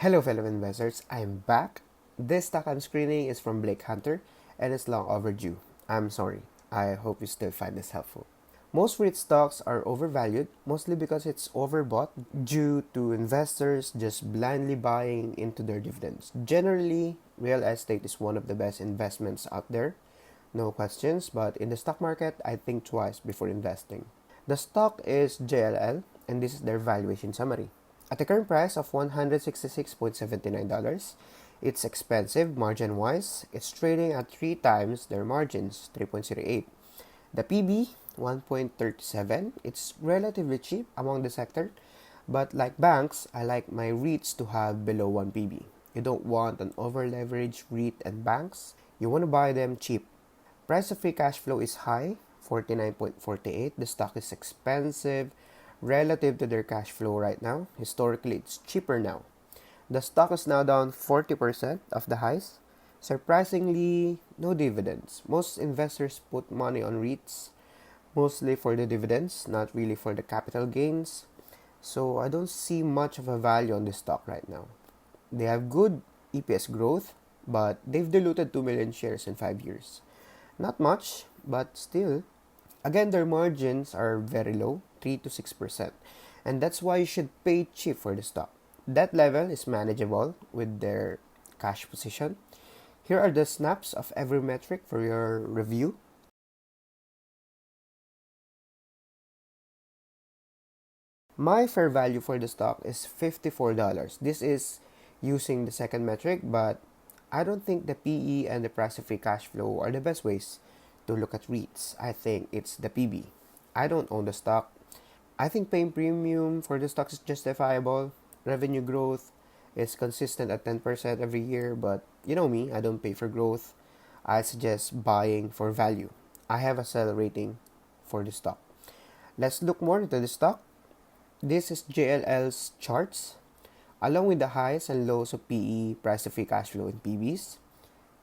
Hello fellow investors, I'm back. This stock I'm screening is from Blake Hunter and it's long overdue. I'm sorry. I hope you still find this helpful. Most REIT stocks are overvalued, mostly because it's overbought due to investors just blindly buying into their dividends. Generally, real estate is one of the best investments out there. No questions, but in the stock market, I think twice before investing. The stock is JLL and this is their valuation summary. At the current price of $166.79, it's expensive margin-wise. It's trading at 3 times their margins, 3.08. The PB, 1.37. It's relatively cheap among the sector, but like banks, I like my REITs to have below 1 PB. You don't want an over-leveraged REIT and banks. You want to buy them cheap. Price of free cash flow is high, 49.48. The stock is expensive relative to their cash flow right now. Historically, it's cheaper now. The stock is now down 40% of the highs. Surprisingly, no dividends. Most investors put money on REITs mostly for the dividends, not really for the capital gains. So I don't see much of a value on this stock right now. They have good EPS growth, but they've diluted 2 million shares in 5 years. Not much, but still. Again, their margins are very low, 3 to 6%. And that's why you should pay cheap for the stock. That level is manageable with their cash position. Here are the snaps of every metric for your review. My fair value for the stock is $54. This is using the second metric, but I don't think the PE and the price of free cash flow are the best ways to look at REITs. I think it's the PB. I don't own the stock. I think paying premium for the stock is justifiable. Revenue growth is consistent at 10% every year, but you know me, I don't pay for growth. I suggest buying for value. I have a sell rating for the stock. Let's look more into the stock. This is JLL's charts, along with the highs and lows of PE, price to free cash flow, and PBs.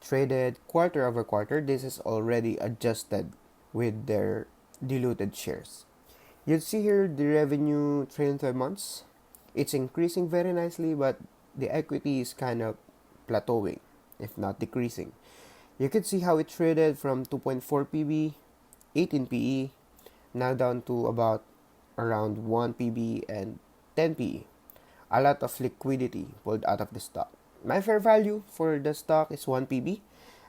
Traded quarter over quarter, this is already adjusted with their diluted shares. You'll see here the revenue trailing 12 months. It's increasing very nicely, but the equity is kind of plateauing, if not decreasing. You can see how it traded from 2.4 PB, 18 PE, now down to about around 1 PB and 10 PE. A lot of liquidity pulled out of the stock. My fair value for the stock is 1 PB,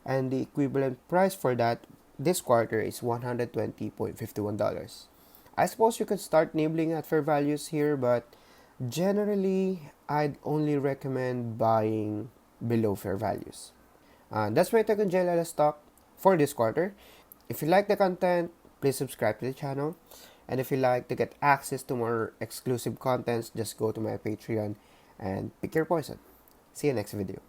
and the equivalent price for that this quarter is $120.51. I suppose you could start nibbling at fair values here, but generally, I'd only recommend buying below fair values. That's my take on JLL stock for this quarter. If you like the content, please subscribe to the channel. And if you like to get access to more exclusive contents, just go to my Patreon and pick your poison. See you next video.